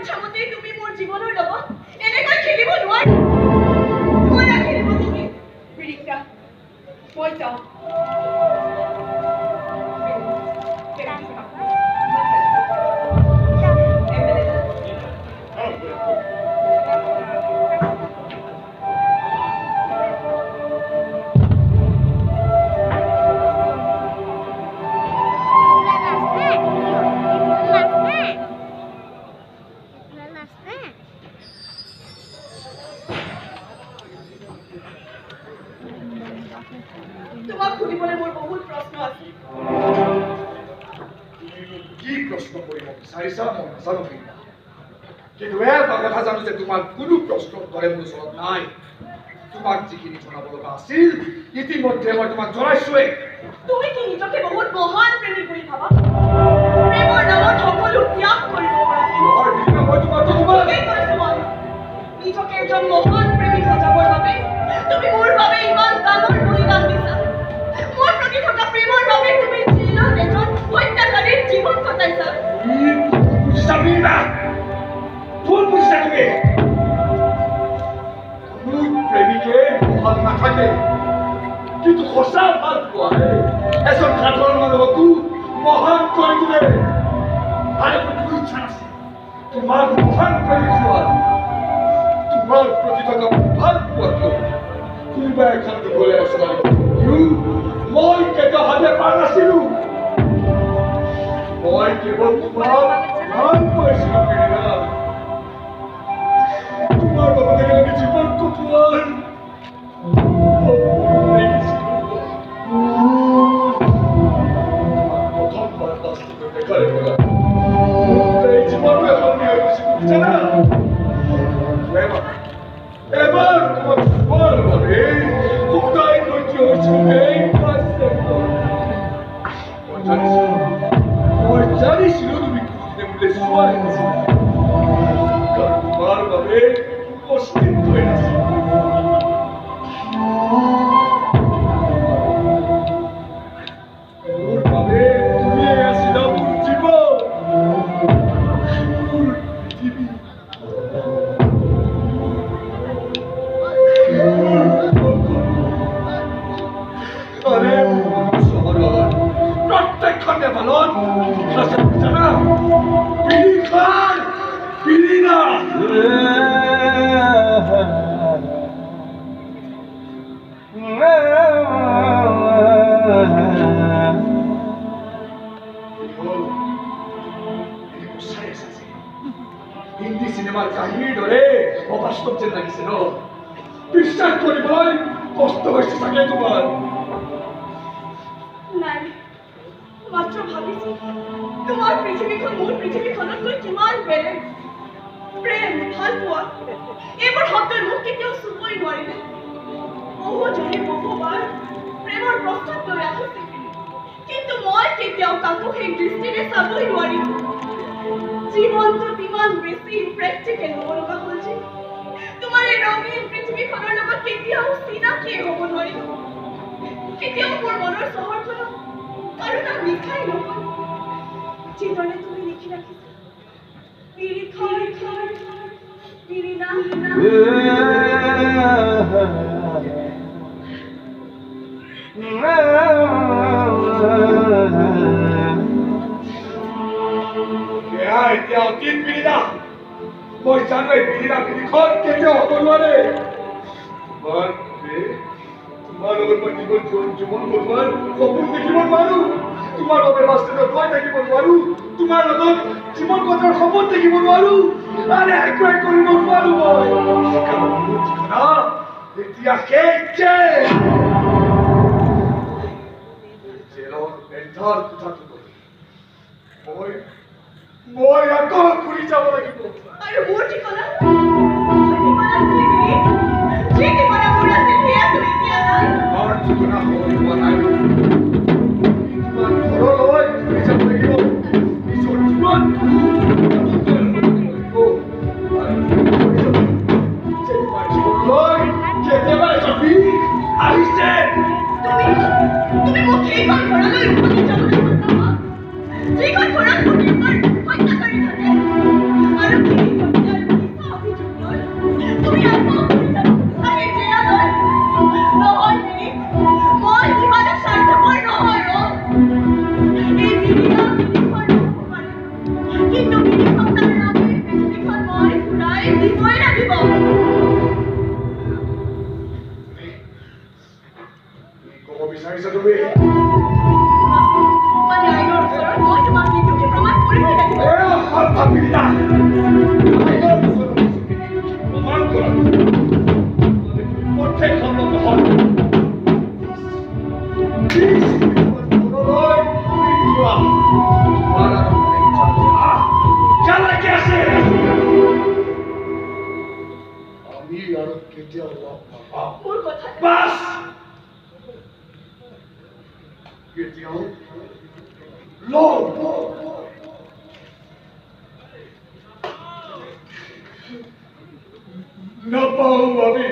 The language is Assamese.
ইচ্ছা মতে তুমি মোৰ জীৱনৰ লগত এনেকৈ খেলিব নোৱাৰা মই খেলিব তুমি বিৰিখা মই যাওঁ তোমাক সুধিবলৈ মোৰ বহুত প্ৰশ্ন আছে কি প্ৰশ্ন কৰিব বিচাৰিছা মই নাজানো কিন্তু এটা কথা জানো যে তোমাৰ কোনো প্ৰশ্ন উত্তৰে মোৰ ওচৰত নাই তোমাক যিখিনি জনাব লগা আছিল ইতিমধ্যে মই তোমাক জনাইছোৱেই তুমি কি নিজকে বহুত মহান প্ৰেমী বুলি ভাবা প্ৰেমৰ নামত সকলো ত্যাগ কৰিব পাৰা মই তোমাক নিজকে এজন মহান প্ৰেমী সজাবৰ বাবে তুমি মোৰ বাবে ইমান ডাঙৰ বলিদান দিছা মোৰ প্ৰতি থকা প্ৰেমৰ বাবে তুমি জেলত এজন হত্যাকাৰীৰ জীৱন কটাইছা বুজিছা বিৰিনা ভুল বুজিছা তুমি কোনো প্ৰেমিকে মহান নাথাকে কিন্তু সঁচা ভাল পোৱাই এজন সাধাৰণ মানুহকো মহান কৰি তোলে আৰু মোৰ ইচ্ছা আছে তোমাৰ মহান প্ৰেমিক হোৱাৰ তোমাৰ প্ৰতি থকা ভাল পোৱাটো কোনোবা এখন দিবলৈ আছিলে মই কেতিয়াও পৰা নাছিলো মই কেৱল তোমাক ভাল পাইছিলো বিৰিনা তোমাৰ লগত একেলগে জীৱন কটোৱাৰ প্ৰথমবাৰ বাস্তৱত দেখাৰে পৰা এই জীৱনটো সলনি হৈ গৈছিল বুজিছা এবাৰ তোমাক চোৱাৰ বাবে সদায় ধৈৰ্য হৈছিল এই মই জানিছিলো তুমি কোনোদিনে মোলৈ চোৱাই নাছিলা কাৰণ তোমাৰ বাবে অস্তিত্বই নাছিল মোৰ বাবে তুমিয়ে আছিলা মোৰ জীৱন মোৰ পৃথিৱী প্ৰত্যেকখন দেৱালত লিখা জানা বিৰিখৰ বিৰিনা হিন্দী চিনেমাৰ কাহিনীৰ দৰে অবাস্তৱ যেন লাগিছে ন বিশ্বাস কৰিবলৈ কষ্ট হৈছে চাগে তোমাৰ নাই মাত্ৰ ভাবিছো তোমাৰ পৃথিৱীখন মোৰ পৃথিৱীখনতকৈ কিমান বেলেগ প্ৰেম ভাল পোৱা এইবোৰ শব্দই মোক কেতিয়াও চুবই নোৱাৰিলে বহুজনে বহুবাৰ প্ৰেমৰ প্ৰস্তাৱ লৈ আহিছে কিন্তু মই কেতিয়াও কাকো সেই দৃষ্টিৰে চাবই নোৱাৰিলো জীৱনটোত ইমান বেছি প্ৰেক্টিকেল হ'ব লগা হ'ল যে তোমাৰ এই ৰঙীন পৃথিৱীখনৰ লগত কেতিয়াও চিনাকিয়ে হ'ব নোৱাৰিলো কেতিয়াও মোৰ মনৰ চহৰখনক কাৰোনা লিখাই নহয় যিদৰে তুমি লিখি ৰাখিছা বিৰিখৰ বিৰিনা এতিয়া অতীত বিৰিনা মই জানো এই বিৰিনা বিৰিখৰ কেতিয়াও হ'ব নোৱাৰে তোমাৰ লগত মই জীৱন কটোৱাৰ সপোন দেখিব নোৱাৰো তোমাৰ বাবে বাস্তৱত ভয় থাকিব নোৱাৰো তোমাৰ লগত জীৱন কটোৱাৰ সপোন দেখিব নোৱাৰো আৰে একোৱে কৰিব নোৱাৰো মই কাৰণ মোৰ ঠিকনা এতিয়া শেষ জেলৰ বেন্ধাৰ কোঠাটো মই আকৌ ঘূৰি যাব লাগিব আৰু মোৰ ঠিকনা যে ঠিকনা মোৰ আছে সেয়াতো এতিয়া নাই মোৰ ঠিকনা হোৱা নাই তোমাৰ ঘৰলৈ ঘূৰি যাব লাগিব নিজৰ জীৱন কেতিয়াবা চাবি আহিছে তুমি মোক সেইখন ঘৰলৈ উভতি যাবলৈ যিখন ঘৰত হত্যাকাৰী থাকে কেতিয়াও লগ নাপাওঁ মোৰ কথা বাছ কেতিয়াও লগ নাপাওঁ আমি